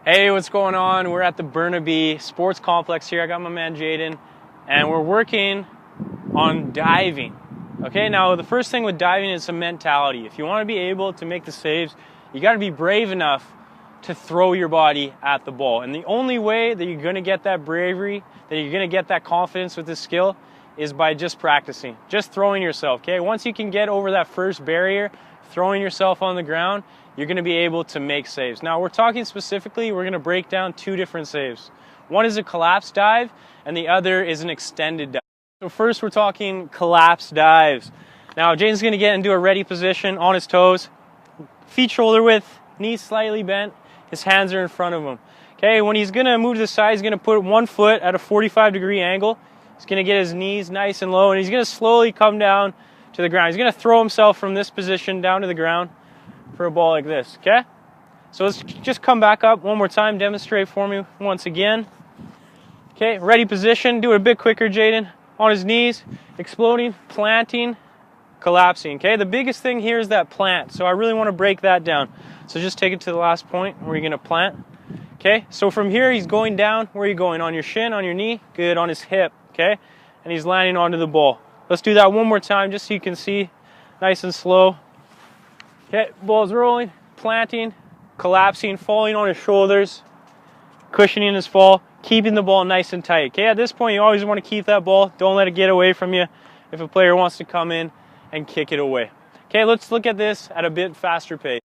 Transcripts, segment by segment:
Hey, what's going on? We're at the Burnaby Sports Complex here. I got my man Jaden, and we're working on diving. Okay, now the first thing with diving is some mentality. If you want to be able to make the saves, you got to be brave enough to throw your body at the ball. And the only way that you're going to get that bravery, that you're going to get that confidence with this skill, is by just practicing, just throwing yourself. Okay, once you can get over that first barrier, throwing yourself on the ground, you're going to be able to make saves. Now we're talking specifically, we're going to break down two different saves. One is a collapse dive and the other is an extended dive. So first we're talking collapse dives. Now Jaden's going to get into a ready position on his toes, feet shoulder width, knees slightly bent, his hands are in front of him. Okay, when he's going to move to the side, he's going to put one foot at a 45-degree angle. He's going to get his knees nice and low and he's going to slowly come down to the ground. He's going to throw himself from this position down to the ground for a ball like this, okay? So let's just come back up one more time, demonstrate for me once again. Okay, ready position, do it a bit quicker, Jaden. On his knees, exploding, planting, collapsing, okay? The biggest thing here is that plant, so I really want to break that down. So just take it to the last point where you're going to plant. Okay, so from here he's going down. Where are you going? On your shin, on your knee? Good, on his hip, okay? And he's landing onto the ball. Let's do that one more time just so you can see, nice and slow. Okay, ball's rolling, planting, collapsing, falling on his shoulders, cushioning his fall, keeping the ball nice and tight. Okay, at this point you always want to keep that ball. Don't let it get away from you if a player wants to come in and kick it away. Okay, let's look at this at a bit faster pace.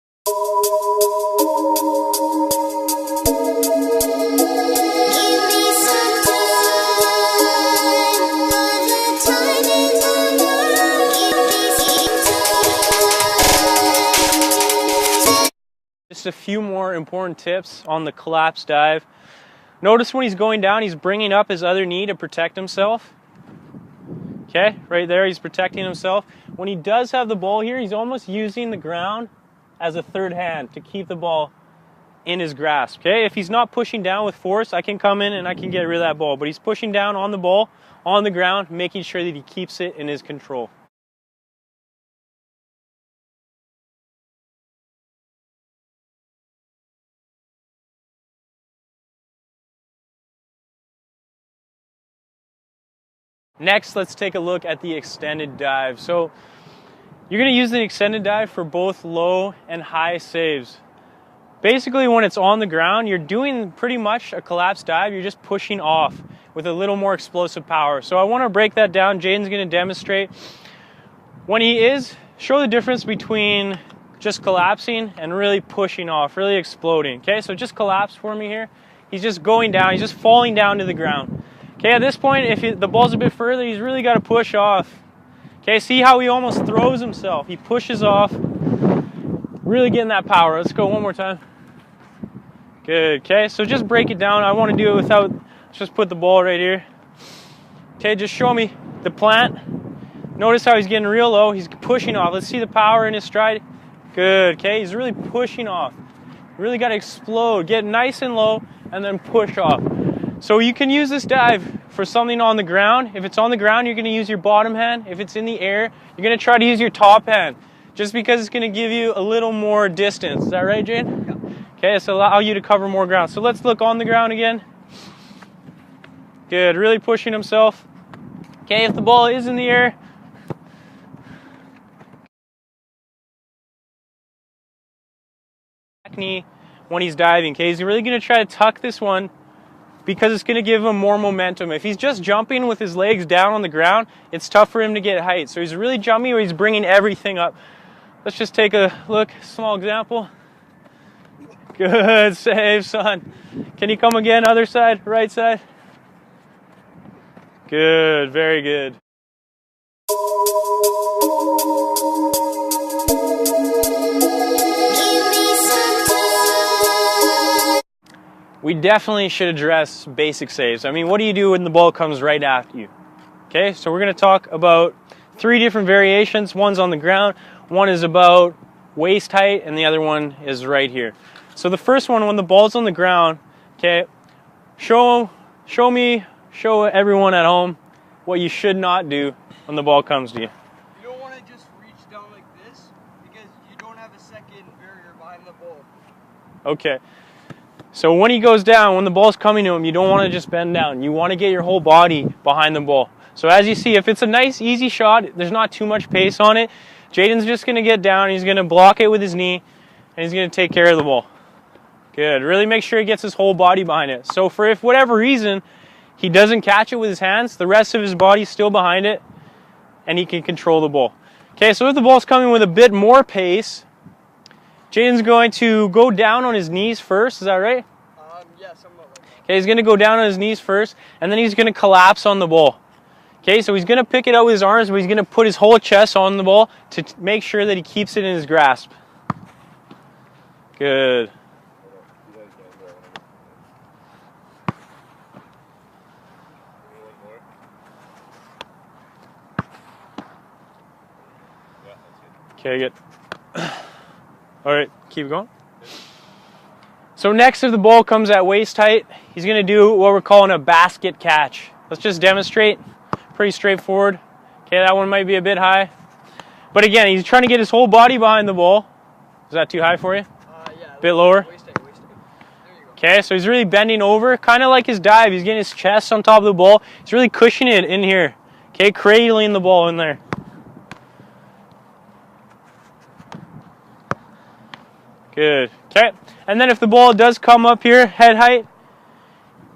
Just a few more important tips on the collapse dive. Notice when he's going down, he's bringing up his other knee to protect himself. Okay, right there, he's protecting himself. When he does have the ball here, he's almost using the ground as a third hand to keep the ball in his grasp. Okay, if he's not pushing down with force, I can come in and I can get rid of that ball. But he's pushing down on the ball, on the ground, making sure that he keeps it in his control. Next, let's take a look at the extended dive. So you're going to use the extended dive for both low and high saves. Basically, when it's on the ground, you're doing pretty much a collapse dive. You're just pushing off with a little more explosive power. So I want to break that down. Jaden's going to demonstrate. When he is, show the difference between just collapsing and really pushing off, really exploding. Okay, so just collapse for me here. He's just going down. He's just falling down to the ground. Okay, at this point, if the ball's a bit further, he's really got to push off. Okay, see how he almost throws himself. He pushes off, really getting that power. Let's go one more time. Good, okay, so just break it down. I want to do it without, let's just put the ball right here. Okay, just show me the plant. Notice how he's getting real low. He's pushing off. Let's see the power in his stride. Good, okay, he's really pushing off. Really got to explode, get nice and low, and then push off. So you can use this dive for something on the ground. If it's on the ground, you're going to use your bottom hand. If it's in the air, you're going to try to use your top hand, just because it's going to give you a little more distance. Is that right, Jane? Yeah. Okay, it's allow you to cover more ground. So let's look on the ground again. Good, really pushing himself. Okay, if the ball is in the air, back knee when he's diving. Okay, he's really going to try to tuck this one, because it's going to give him more momentum. If he's just jumping with his legs down on the ground, it's tough for him to get height. So he's really jumping where he's bringing everything up. Let's just take a look, small example. Good save, son. Can you come again, other side, right side? Good, very good. We definitely should address basic saves. I mean, what do you do when the ball comes right after you? Okay, so we're going to talk about 3 different variations. One's on the ground, one is about waist height, and the other one is right here. So the first one, when the ball's on the ground, okay, show everyone at home what you should not do when the ball comes to you. You don't want to just reach down like this, because you don't have a second barrier behind the ball. Okay. So when he goes down, when the ball's coming to him, you don't want to just bend down. You want to get your whole body behind the ball. So as you see, if it's a nice, easy shot, there's not too much pace on it, Jaden's just going to get down, he's going to block it with his knee, and he's going to take care of the ball. Good. Really make sure he gets his whole body behind it. So for if whatever reason he doesn't catch it with his hands, the rest of his body's still behind it, and he can control the ball. Okay, so if the ball's coming with a bit more pace, Jaden's going to go down on his knees first. Is that right? Yeah, somewhat like that. Okay, he's going to go down on his knees first, and then he's going to collapse on the ball. Okay, so he's going to pick it up with his arms, but he's going to put his whole chest on the ball to make sure that he keeps it in his grasp. Good. Okay, good. All right, keep going. So next, if the ball comes at waist height, he's going to do what we're calling a basket catch. Let's just demonstrate. Pretty straightforward. Okay, that one might be a bit high. But again, he's trying to get his whole body behind the ball. Is that too high for you? Yeah. A bit lower? Waist height. There you go. Okay, so he's really bending over, kind of like his dive. He's getting his chest on top of the ball. He's really cushioning it in here. Okay, cradling the ball in there. Good. Okay, and then if the ball does come up here, head height,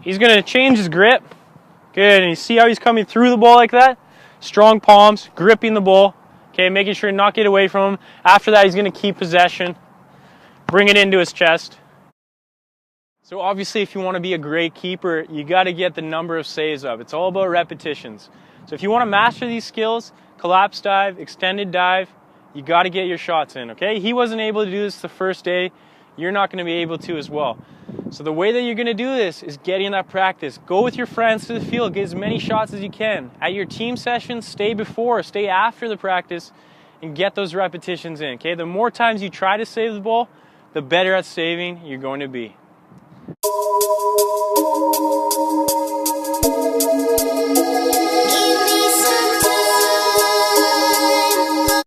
he's going to change his grip. Good, and you see how he's coming through the ball like that? Strong palms, gripping the ball. Okay, making sure to not get away from him. After that, he's going to keep possession. Bring it into his chest. So obviously, if you want to be a great keeper, you got to get the number of saves up. It's all about repetitions. So if you want to master these skills, collapse dive, extended dive, you got to get your shots in, okay? He wasn't able to do this the first day. You're not going to be able to as well. So the way that you're going to do this is getting that practice. Go with your friends to the field. Get as many shots as you can. At your team sessions, stay before, stay after the practice, and get those repetitions in, okay? The more times you try to save the ball, the better at saving you're going to be.